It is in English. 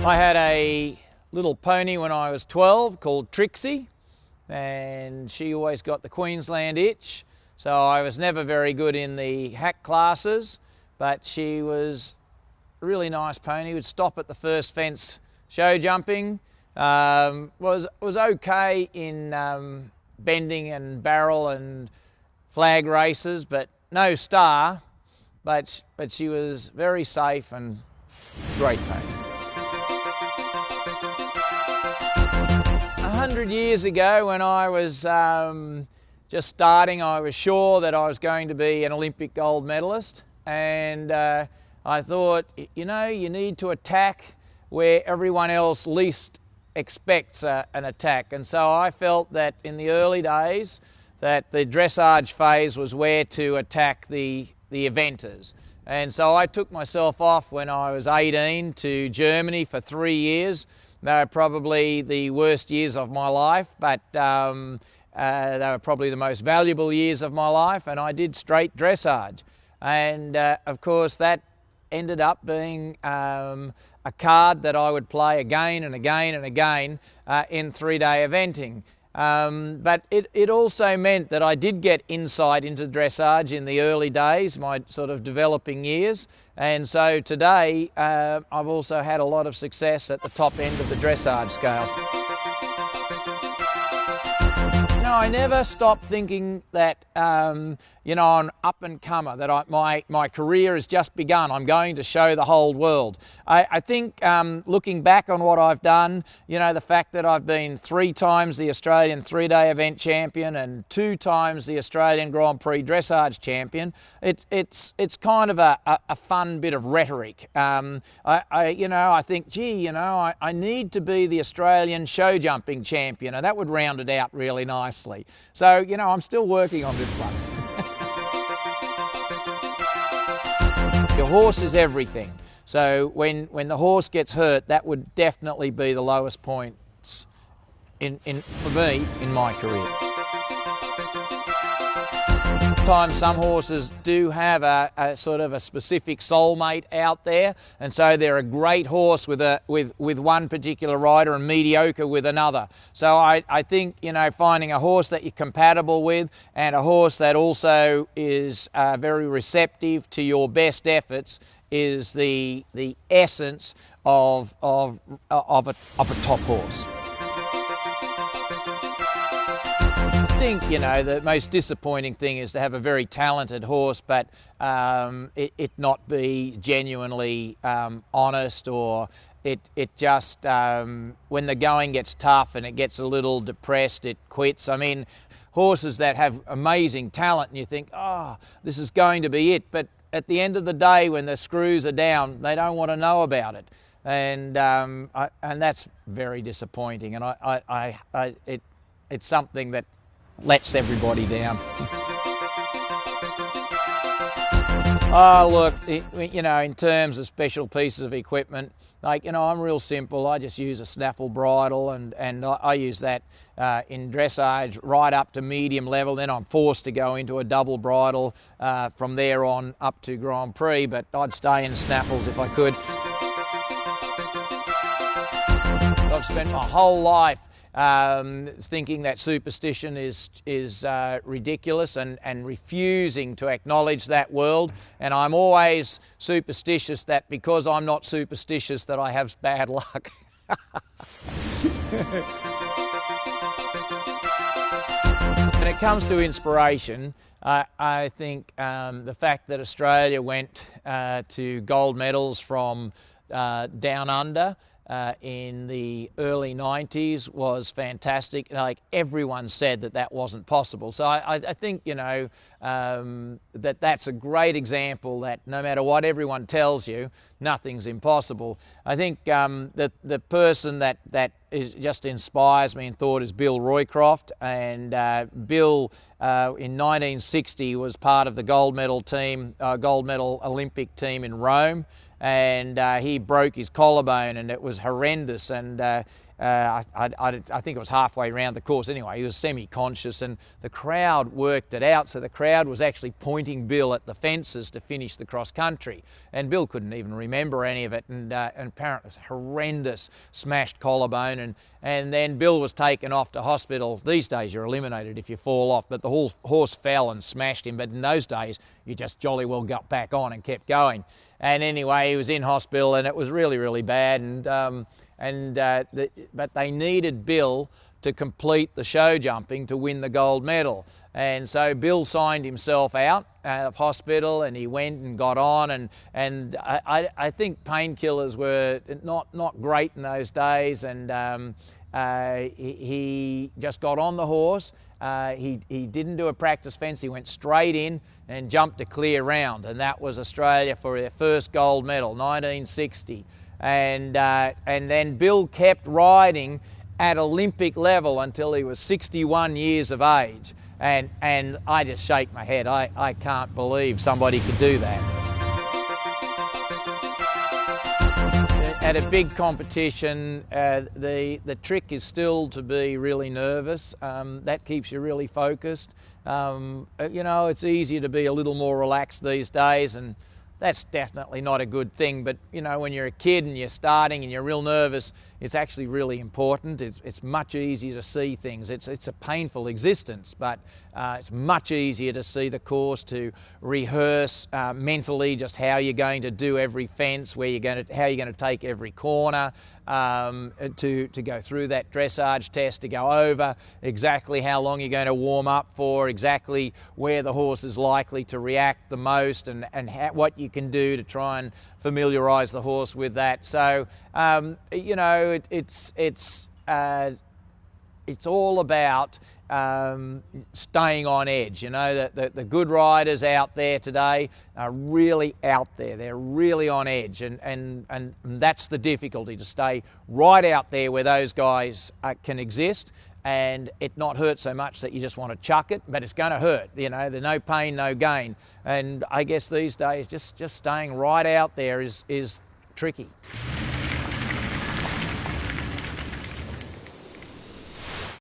I had a little pony when I was 12 called Trixie, and she always got the Queensland itch, so I was never very good in the hack classes, but she was a really nice pony. Would stop at the first fence show jumping, was okay in bending and barrel and flag races, but no star, but she was very safe and great pony. 100 years ago, when I was just starting, I was sure that I was going to be an Olympic gold medalist, and I thought, you know, you need to attack where everyone else least expects an attack. And so I felt that in the early days that the dressage phase was where to attack the eventers. And so I took myself off when I was 18 to Germany for 3 years. They were probably the worst years of my life, but they were probably the most valuable years of my life, and I did straight dressage. And of course that ended up being a card that I would play again and again and again in 3-day eventing. But it also meant that I did get insight into dressage in the early days, my sort of developing years, and so today I've also had a lot of success at the top end of the dressage scale. No, I never stopped thinking that, you know, I'm up and comer, that my career has just begun. I'm going to show the whole world. I think looking back on what I've done, you know, the fact that I've been 3 times the Australian 3-day event champion and 2 times the Australian Grand Prix dressage champion, it's kind of a fun bit of rhetoric. I think, gee, you know, I need to be the Australian show jumping champion, and that would round it out really nicely. So, you know, I'm still working on this one. Your horse is everything. So when the horse gets hurt, that would definitely be the lowest points for me in my career. Sometimes some horses do have a sort of a specific soulmate out there, and so they're a great horse with one particular rider and mediocre with another. So I think, you know, finding a horse that you're compatible with and a horse that also is very receptive to your best efforts is the essence of a top horse. I think, you know, the most disappointing thing is to have a very talented horse, but it not be genuinely honest, or it just, when the going gets tough and it gets a little depressed, it quits. I mean, horses that have amazing talent and you think, oh, this is going to be it, but at the end of the day, when the screws are down, they don't want to know about it, and that's very disappointing. And it's something that lets everybody down. Oh, look, you know, in terms of special pieces of equipment, like, you know, I'm real simple. I just use a snaffle bridle, and I use that in dressage right up to medium level. Then I'm forced to go into a double bridle from there on up to Grand Prix, but I'd stay in snaffles if I could. I've spent my whole life thinking that superstition is ridiculous and refusing to acknowledge that world. And I'm always superstitious that because I'm not superstitious that I have bad luck. When it comes to inspiration, I think the fact that Australia went to gold medals from down under in the early 90s was fantastic. Like, everyone said that wasn't possible. So I think, you know, that's a great example that no matter what everyone tells you, nothing's impossible. I think the person that just inspires me in thought is Bill Roycroft, and Bill in 1960 was part of the gold medal Olympic team in Rome, and he broke his collarbone, and it was horrendous, and I think it was halfway around the course anyway. He was semi-conscious, and the crowd worked it out. So the crowd was actually pointing Bill at the fences to finish the cross country, and Bill couldn't even remember any of it. And apparently it was a horrendous smashed collarbone, and then Bill was taken off to hospital. These days you're eliminated if you fall off, but the whole horse fell and smashed him. But in those days you just jolly well got back on and kept going. And anyway, he was in hospital, and it was really, really bad. But they needed Bill to complete the show jumping to win the gold medal. And so Bill signed himself out of hospital, and he went and got on. And I think painkillers were not great in those days. And he just got on the horse. He didn't do a practice fence. He went straight in and jumped a clear round, and that was Australia for their first gold medal, 1960. And then Bill kept riding at Olympic level until he was 61 years of age. And I just shake my head. I can't believe somebody could do that. At a big competition, the trick is still to be really nervous. That keeps you really focused. You know, it's easier to be a little more relaxed these days, and that's definitely not a good thing. But you know, when you're a kid and you're starting and you're real nervous, it's actually really important. It's much easier to see things. It's a painful existence, but it's much easier to see the course, to rehearse mentally just how you're going to do every fence, how you're going to take every corner, to go through that dressage test, to go over exactly how long you're going to warm up for, exactly where the horse is likely to react the most, and what you can do to try and familiarise the horse with that. So you know, it's all about staying on edge. You know, the good riders out there today are really out there. They're really on edge, and that's the difficulty, to stay right out there where those guys can exist, and it not hurt so much that you just want to chuck it, but it's going to hurt. You know, there's no pain, no gain. And I guess these days just staying right out there is tricky.